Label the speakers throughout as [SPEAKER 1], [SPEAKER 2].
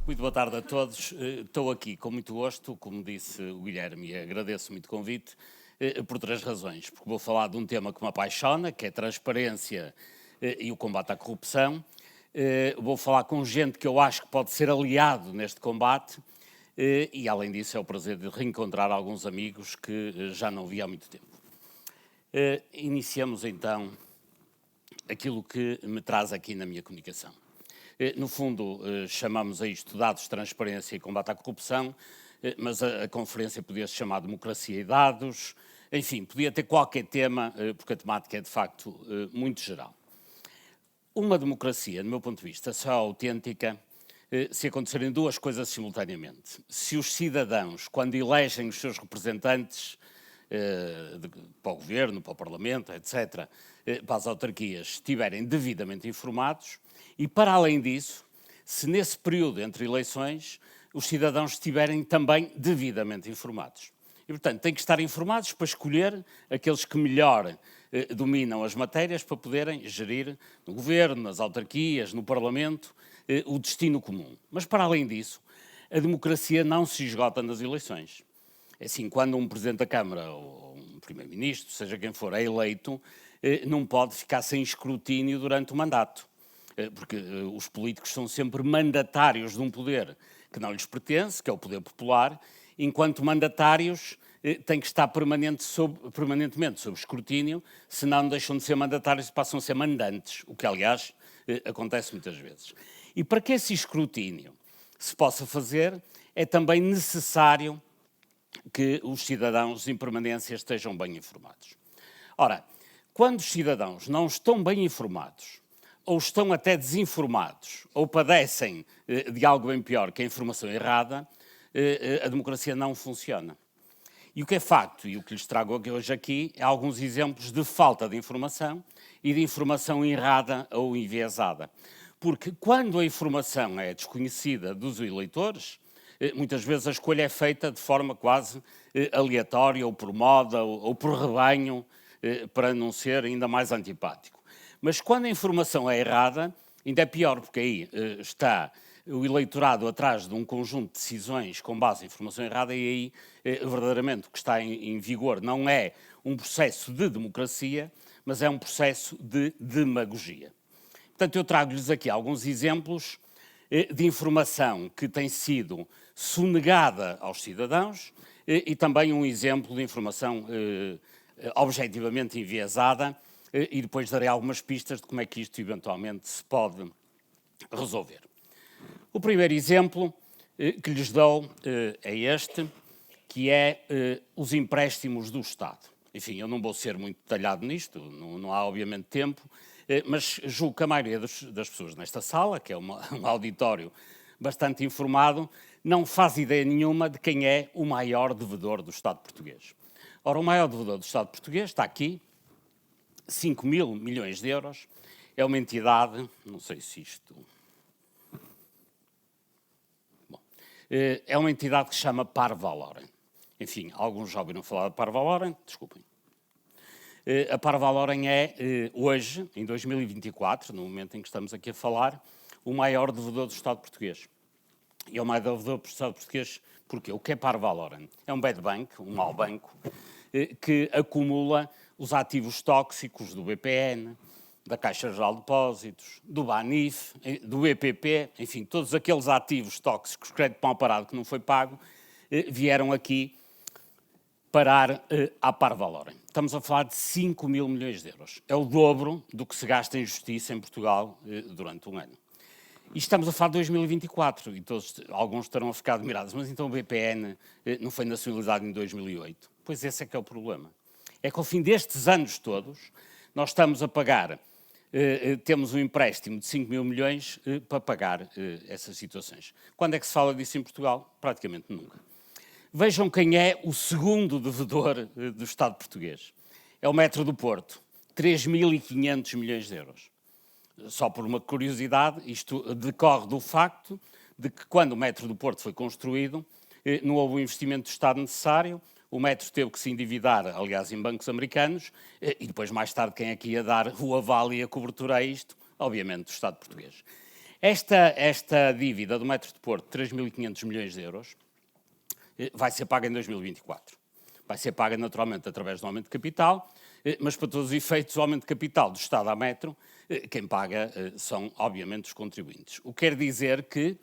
[SPEAKER 1] Muito boa tarde a todos. Estou aqui com muito gosto, como disse o Guilherme, e agradeço muito o convite, por três razões. Porque vou falar de um tema que me apaixona, que é a transparência e o combate à corrupção. Vou falar com gente que eu acho que pode ser aliado neste combate e, além disso, é o prazer de reencontrar alguns amigos que já não vi há muito tempo. Iniciamos, então, aquilo que me traz aqui na minha comunicação. No fundo, chamamos a isto dados, transparência e combate à corrupção, mas a conferência podia-se chamar democracia e dados, enfim, podia ter qualquer tema, porque a temática é de facto muito geral. Uma democracia, do meu ponto de vista, só é autêntica se acontecerem duas coisas simultaneamente. Se os cidadãos, quando elegem os seus representantes para o governo, para o parlamento, etc., para as autarquias, estiverem devidamente informados, e, para além disso, se nesse período entre eleições os cidadãos estiverem também devidamente informados. E, portanto, têm que estar informados para escolher aqueles que melhor dominam as matérias para poderem gerir no governo, nas autarquias, no parlamento, o destino comum. Mas, para além disso, a democracia não se esgota nas eleições. É assim, quando um Presidente da Câmara ou um Primeiro-Ministro, seja quem for, é eleito, não pode ficar sem escrutínio durante o mandato. Porque os políticos são sempre mandatários de um poder que não lhes pertence, que é o poder popular, enquanto mandatários têm que estar permanentemente sob escrutínio, senão deixam de ser mandatários e passam a ser mandantes, o que, aliás, acontece muitas vezes. E para que esse escrutínio se possa fazer, é também necessário que os cidadãos em permanência estejam bem informados. Ora, quando os cidadãos não estão bem informados, ou estão até desinformados, ou padecem de algo bem pior que a informação errada, a democracia não funciona. E o que é facto, e o que lhes trago hoje aqui, é alguns exemplos de falta de informação e de informação errada ou enviesada. Porque quando a informação é desconhecida dos eleitores, muitas vezes a escolha é feita de forma quase aleatória, ou por moda, ou por rebanho, para não ser ainda mais antipático. Mas quando a informação é errada, ainda é pior, porque aí está o eleitorado atrás de um conjunto de decisões com base em informação errada e aí verdadeiramente o que está em vigor não é um processo de democracia, mas é um processo de demagogia. Portanto, eu trago-lhes aqui alguns exemplos de informação que tem sido sonegada aos cidadãos e também um exemplo de informação objetivamente enviesada, e depois darei algumas pistas de como é que isto eventualmente se pode resolver. O primeiro exemplo que lhes dou é este, que é os empréstimos do Estado. Enfim, eu não vou ser muito detalhado nisto, não há obviamente tempo, mas julgo que a maioria das pessoas nesta sala, que é um auditório bastante informado, não faz ideia nenhuma de quem é o maior devedor do Estado português. Ora, o maior devedor do Estado português está aqui, 5 mil milhões de euros, é uma entidade, não sei se isto... Bom, é uma entidade que se chama Parvalorem. Enfim, alguns já ouviram falar de Parvalorem, desculpem. A Parvalorem é, hoje, em 2024, no momento em que estamos aqui a falar, o maior devedor do Estado português. E é o maior devedor do Estado português porquê? O que é Parvalorem? É um bad bank, um mau banco, que acumula os ativos tóxicos do BPN, da Caixa Geral de Depósitos, do BANIF, do EPP, enfim, todos aqueles ativos tóxicos, crédito mal parado que não foi pago, vieram aqui parar à Parvalorem. Estamos a falar de 5 mil milhões de euros. É o dobro do que se gasta em justiça em Portugal durante um ano. E estamos a falar de 2024, e alguns estarão a ficar admirados, mas então o BPN não foi nacionalizado em 2008? Pois esse é que é o problema. É que ao fim destes anos todos, nós estamos a pagar, temos um empréstimo de 5 mil milhões para pagar essas situações. Quando é que se fala disso em Portugal? Praticamente nunca. Vejam quem é o segundo devedor do Estado português. É o Metro do Porto, 3.500 milhões de euros. Só por uma curiosidade, isto decorre do facto de que quando o Metro do Porto foi construído, não houve o investimento do Estado necessário, o Metro teve que se endividar, aliás, em bancos americanos, e depois, mais tarde, quem é que ia dar o aval e a cobertura a isto? Obviamente, o Estado português. Esta dívida do Metro de Porto, 3.500 milhões de euros, vai ser paga em 2024. Vai ser paga, naturalmente, através do aumento de capital, mas, para todos os efeitos, o aumento de capital do Estado à Metro, quem paga são, obviamente, os contribuintes. O que quer dizer que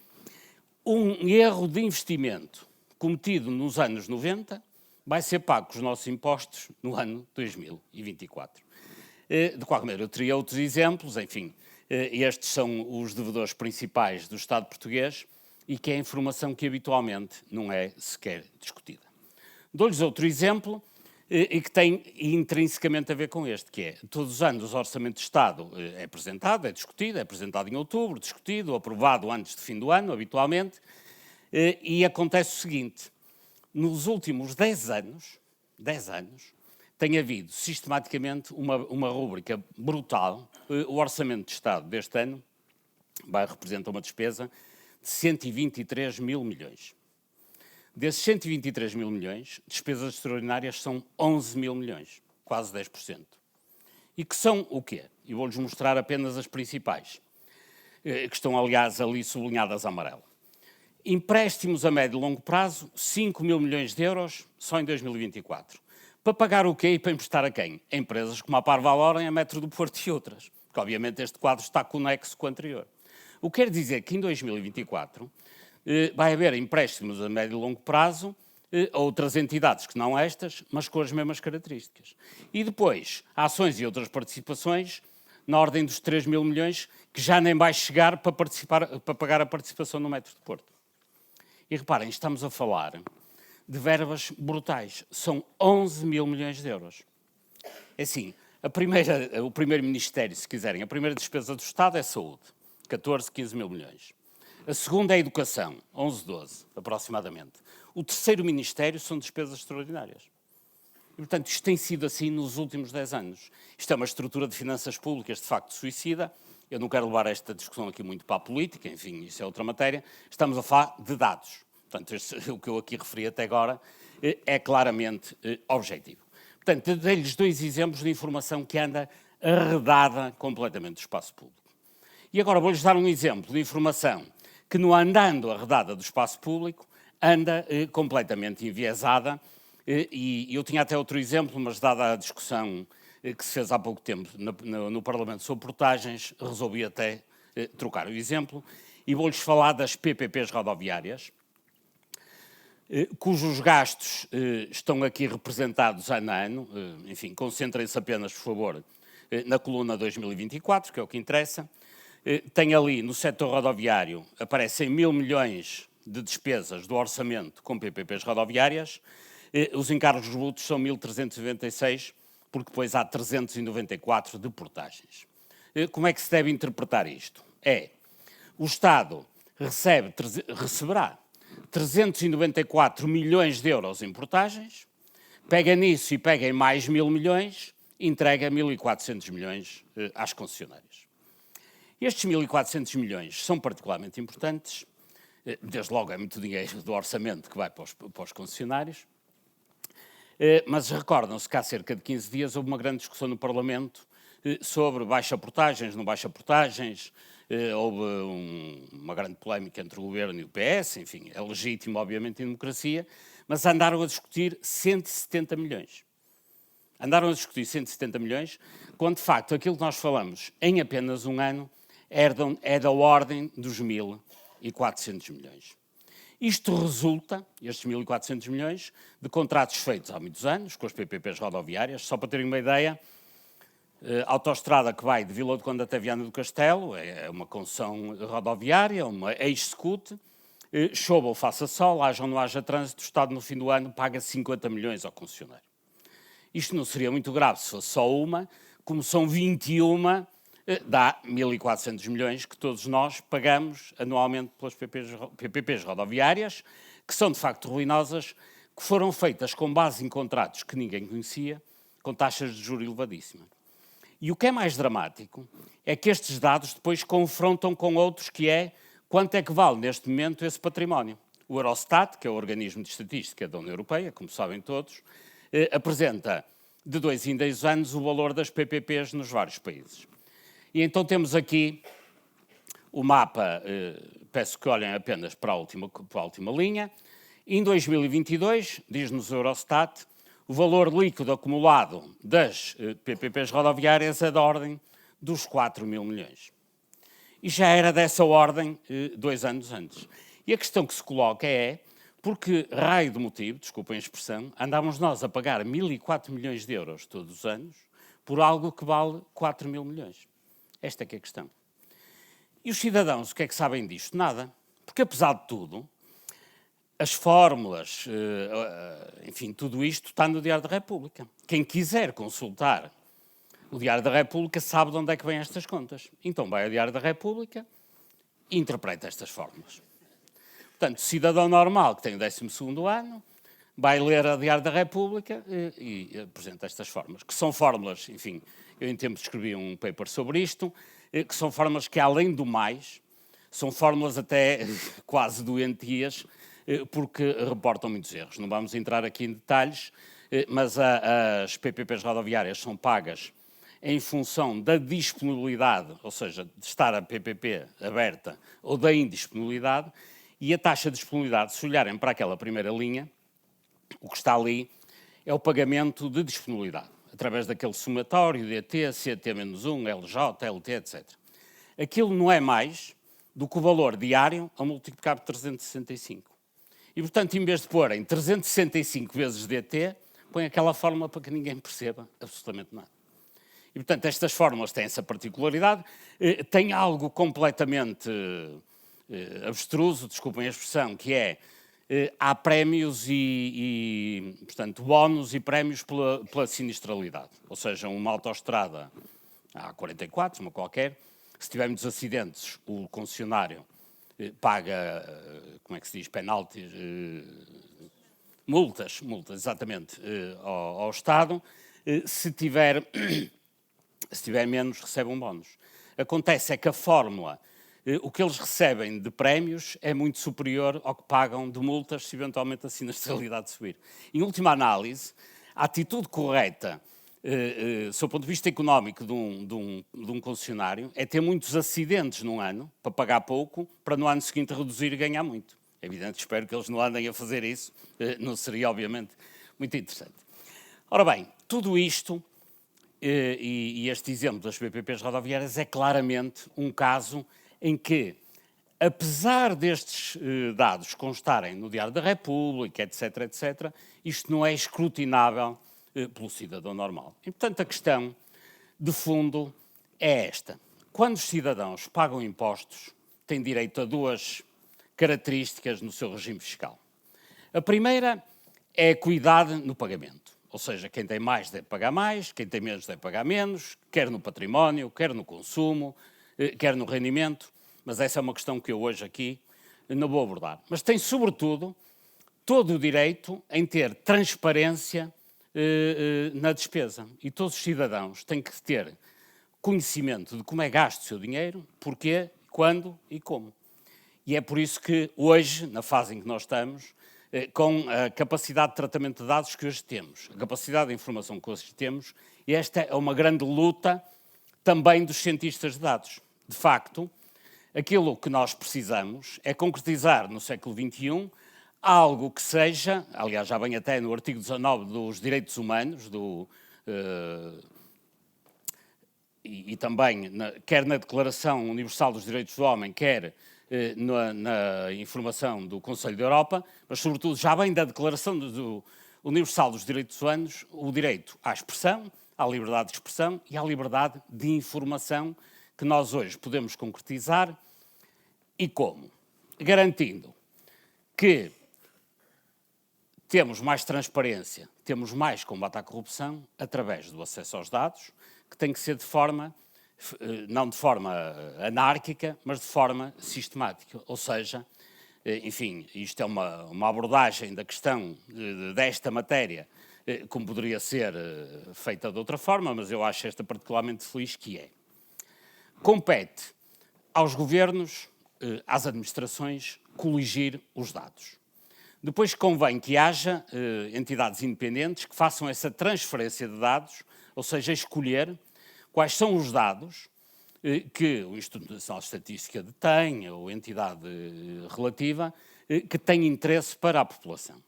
[SPEAKER 1] um erro de investimento cometido nos anos 90 vai ser pago com os nossos impostos no ano 2024. De qualquer maneira, eu teria outros exemplos, enfim, estes são os devedores principais do Estado português e que é informação que habitualmente não é sequer discutida. Dou-lhes outro exemplo e que tem intrinsecamente a ver com este, que é, todos os anos o Orçamento de Estado é apresentado, é discutido, é apresentado em outubro, discutido, aprovado antes do fim do ano, habitualmente, e acontece o seguinte: nos últimos 10 anos, tem havido sistematicamente uma rúbrica brutal. O Orçamento de Estado deste ano representa uma despesa de 123 mil milhões. Desses 123 mil milhões, despesas extraordinárias são 11 mil milhões, quase 10%. E que são o quê? E vou-lhes mostrar apenas as principais, que estão, aliás, ali sublinhadas a amarelo. Empréstimos a médio e longo prazo, 5 mil milhões de euros, só em 2024. Para pagar o quê e para emprestar a quem? A empresas como a Parvalor, a Metro do Porto e outras. Porque, obviamente, este quadro está conexo com o anterior. O que quer dizer que em 2024 vai haver empréstimos a médio e longo prazo a outras entidades que não estas, mas com as mesmas características. E depois, ações e outras participações na ordem dos 3 mil milhões, que já nem vai chegar para pagar a participação no Metro de Porto. E reparem, estamos a falar de verbas brutais. São 11 mil milhões de euros. É assim, o primeiro ministério, se quiserem, a primeira despesa do Estado é saúde, 14, 15 mil milhões. A segunda é a educação, 11, 12, aproximadamente. O terceiro ministério são despesas extraordinárias. E, portanto, isto tem sido assim nos últimos 10 anos. Isto é uma estrutura de finanças públicas, de facto, suicida. Eu não quero levar esta discussão aqui muito para a política, enfim, isso é outra matéria. Estamos a falar de dados. Portanto, o que eu aqui referi até agora é claramente objetivo. Portanto, dei-lhes 2 exemplos de informação que anda arredada completamente do espaço público. E agora vou-lhes dar um exemplo de informação que, no andando arredada do espaço público, anda completamente enviesada. E eu tinha até outro exemplo, mas dada a discussão que se fez há pouco tempo no Parlamento sobre portagens, resolvi até trocar o exemplo e vou-lhes falar das PPPs rodoviárias, cujos gastos estão aqui representados ano a ano. Enfim, concentrem-se apenas, por favor, na coluna 2024, que é o que interessa. Tem ali, no setor rodoviário, aparecem 1.000 milhões de despesas do orçamento com PPPs rodoviárias. Os encargos brutos são 1.396, porque depois há 394 de portagens. Como é que se deve interpretar isto? O Estado receberá 394 milhões de euros em portagens, pega nisso e pega em mais 1.000 milhões, entrega 1.400 milhões às concessionárias. Estes 1.400 milhões são particularmente importantes, desde logo é muito dinheiro do orçamento que vai para os concessionários, mas recordam-se que há cerca de 15 dias houve uma grande discussão no Parlamento sobre baixa portagens, não baixa portagens, houve uma grande polémica entre o Governo e o PS, enfim, é legítimo, obviamente, em democracia, mas andaram a discutir 170 milhões. Andaram a discutir 170 milhões, quando, de facto, aquilo que nós falamos em apenas um ano é da ordem dos 1.400 milhões. Isto resulta, estes 1.400 milhões, de contratos feitos há muitos anos, com as PPPs rodoviárias. Só para terem uma ideia, a autoestrada que vai de Vila do Conde até Viana do Castelo é uma concessão rodoviária, uma ex-SCUT. Chova ou faça sol, haja ou não haja trânsito, o Estado no fim do ano paga 50 milhões ao concessionário. Isto não seria muito grave se fosse só uma, como são 21, dá 1.400 milhões que todos nós pagamos anualmente pelas PPPs rodoviárias, que são de facto ruinosas, que foram feitas com base em contratos que ninguém conhecia, com taxas de juros elevadíssimas. E o que é mais dramático é que estes dados depois confrontam com outros, que é quanto é que vale neste momento esse património. O Eurostat, que é o organismo de estatística da União Europeia, como sabem todos, apresenta de 2 em 2 anos o valor das PPPs nos vários países. E então temos aqui o mapa, peço que olhem apenas para a última linha. Em 2022, diz-nos o Eurostat, o valor líquido acumulado das PPPs rodoviárias é da ordem dos 4 mil milhões. E já era dessa ordem 2 anos antes. E a questão que se coloca é, por que raio de motivo, desculpem a expressão, andávamos nós a pagar 1.004 milhões de euros todos os anos por algo que vale 4 mil milhões? Esta é que é a questão. E os cidadãos, o que é que sabem disto? Nada. Porque, apesar de tudo, as fórmulas, enfim, tudo isto está no Diário da República. Quem quiser consultar o Diário da República sabe de onde é que vêm estas contas. Então vai ao Diário da República e interpreta estas fórmulas. Portanto, cidadão normal que tem o 12º ano vai ler o Diário da República e apresenta estas fórmulas, que são fórmulas, enfim, eu em tempos escrevi um paper sobre isto, que são fórmulas que, além do mais, são fórmulas até quase doentias, porque reportam muitos erros. Não vamos entrar aqui em detalhes, mas as PPPs rodoviárias são pagas em função da disponibilidade, ou seja, de estar a PPP aberta ou da indisponibilidade, e a taxa de disponibilidade, se olharem para aquela primeira linha, o que está ali é o pagamento de disponibilidade, através daquele somatório, DT, CT-1, LJ, LT, etc. Aquilo não é mais do que o valor diário a multiplicar por 365. E, portanto, em vez de pôr em 365 vezes DT, põe aquela fórmula para que ninguém perceba absolutamente nada. E, portanto, estas fórmulas têm essa particularidade, têm algo completamente abstruso, desculpem a expressão, que é, há prémios portanto, bónus e prémios pela sinistralidade. Ou seja, uma autoestrada A44, uma qualquer, se tiver muitos acidentes, o concessionário paga, como é que se diz, penaltis, multas, exatamente, ao Estado. Se tiver menos, recebe um bónus. Acontece é que a fórmula, o que eles recebem de prémios é muito superior ao que pagam de multas se eventualmente a sinistralidade subir. Em última análise, a atitude correta, sob o ponto de vista económico de um concessionário, é ter muitos acidentes num ano, para pagar pouco, para no ano seguinte reduzir e ganhar muito. É evidente, espero que eles não andem a fazer isso, não seria, obviamente, muito interessante. Ora bem, tudo isto, e este exemplo das PPPs rodoviárias, é claramente um caso em que, apesar destes dados constarem no Diário da República, etc., etc., isto não é escrutinável pelo cidadão normal. E, portanto, a questão de fundo é esta. Quando os cidadãos pagam impostos, têm direito a 2 características no seu regime fiscal. A primeira é a equidade no pagamento. Ou seja, quem tem mais deve pagar mais, quem tem menos deve pagar menos, quer no património, quer no consumo, quer no rendimento, mas essa é uma questão que eu hoje aqui não vou abordar. Mas tem, sobretudo, todo o direito em ter transparência na despesa. E todos os cidadãos têm que ter conhecimento de como é gasto o seu dinheiro, porquê, quando e como. E é por isso que hoje, na fase em que nós estamos, com a capacidade de tratamento de dados que hoje temos, a capacidade de informação que hoje temos, esta é uma grande luta também dos cientistas de dados. De facto, aquilo que nós precisamos é concretizar no século XXI algo que seja, aliás, já vem até no artigo 19 dos direitos humanos, e também, quer na Declaração Universal dos Direitos do Homem, quer na informação do Conselho da Europa, mas sobretudo já vem da Declaração Universal dos Direitos Humanos, o direito à expressão, à liberdade de expressão e à liberdade de informação que nós hoje podemos concretizar. E como? Garantindo que temos mais transparência, temos mais combate à corrupção através do acesso aos dados, que tem que ser de forma, não de forma anárquica, mas de forma sistemática. Ou seja, enfim, isto é uma abordagem da questão desta matéria, como poderia ser feita de outra forma, mas eu acho esta particularmente feliz, que é: compete aos governos, às administrações, coligir os dados. Depois convém que haja entidades independentes que façam essa transferência de dados, ou seja, escolher quais são os dados que o Instituto Nacional de Estatística detém, ou entidade relativa, que tem interesse para a população.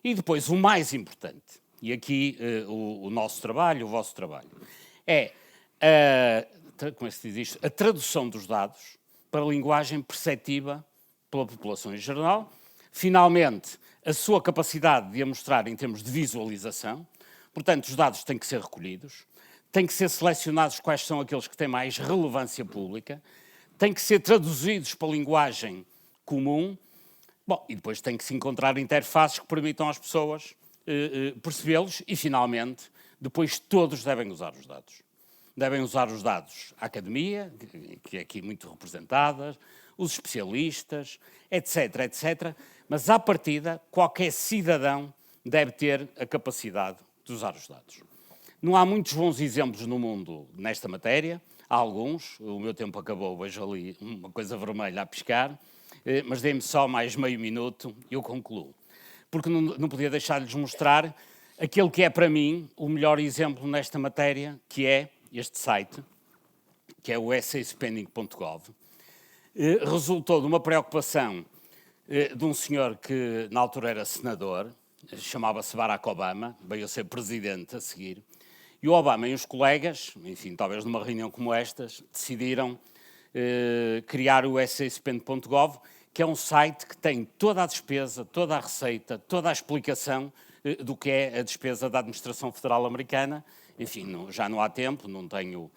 [SPEAKER 1] E depois, o mais importante, e aqui o nosso trabalho, o vosso trabalho, é como é que se diz isto? A tradução dos dados para a linguagem perceptível pela população em geral. Finalmente, a sua capacidade de a mostrar em termos de visualização. Portanto, os dados têm que ser recolhidos, têm que ser selecionados quais são aqueles que têm mais relevância pública, têm que ser traduzidos para a linguagem comum. Bom, e depois tem que se encontrar interfaces que permitam às pessoas percebê-los e, finalmente, depois todos devem usar os dados. Devem usar os dados a academia, que é aqui muito representada, os especialistas, etc., etc., mas, à partida, qualquer cidadão deve ter a capacidade de usar os dados. Não há muitos bons exemplos no mundo nesta matéria, há alguns, o meu tempo acabou, vejo ali uma coisa vermelha a piscar, mas dê-me só mais meio minuto e eu concluo. Porque não podia deixar de lhes mostrar aquele que é, para mim, o melhor exemplo nesta matéria, que é este site, que é o essaspending.gov. Resultou de uma preocupação de um senhor que, na altura, era senador, chamava-se Barack Obama, veio a ser presidente a seguir, e o Obama e os colegas, enfim, talvez numa reunião como estas, decidiram criar o essaspend.gov, que é um site que tem toda a despesa, toda a receita, toda a explicação do que é a despesa da Administração Federal Americana. Enfim, já não há tempo, não tenho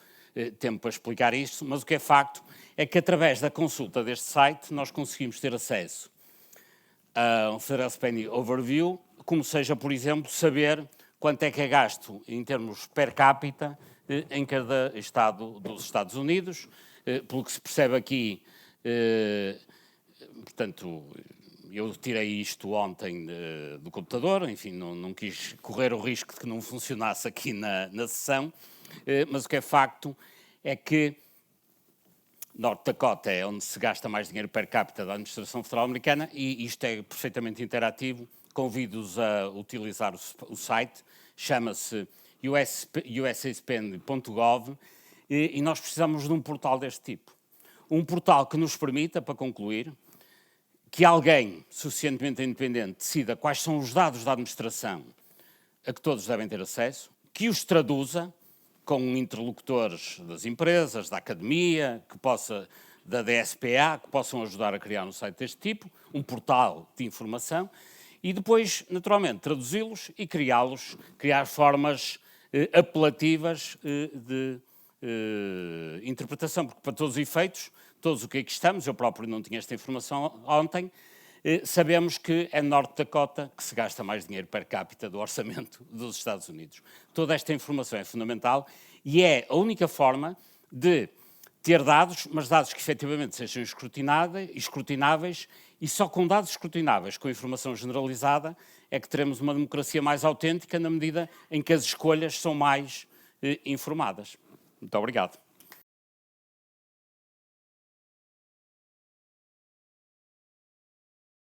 [SPEAKER 1] tempo para explicar isto, mas o que é facto é que, através da consulta deste site, nós conseguimos ter acesso a um Federal Spending Overview, como seja, por exemplo, saber quanto é que é gasto em termos per capita em cada estado dos Estados Unidos. Pelo que se percebe aqui, portanto, eu tirei isto ontem do computador, enfim, não quis correr o risco de que não funcionasse aqui na sessão, mas o que é facto é que North Dakota é onde se gasta mais dinheiro per capita da Administração Federal Americana e isto é perfeitamente interativo. Convido-os a utilizar o site, chama-se usaspend.gov e nós precisamos de um portal deste tipo. Um portal que nos permita, para concluir, que alguém suficientemente independente decida quais são os dados da administração a que todos devem ter acesso, que os traduza com interlocutores das empresas, da academia, da DSPA, que possam ajudar a criar um site deste tipo, um portal de informação, e depois, naturalmente, traduzi-los e criar formas apelativas de interpretação, porque para todos os efeitos, todos o que aqui estamos, eu próprio não tinha esta informação ontem, sabemos que é North Dakota que se gasta mais dinheiro per capita do orçamento dos Estados Unidos. Toda esta informação é fundamental e é a única forma de ter dados, mas dados que efetivamente sejam escrutináveis e só com dados escrutináveis, com informação generalizada, é que teremos uma democracia mais autêntica na medida em que as escolhas são mais informadas. Muito obrigado.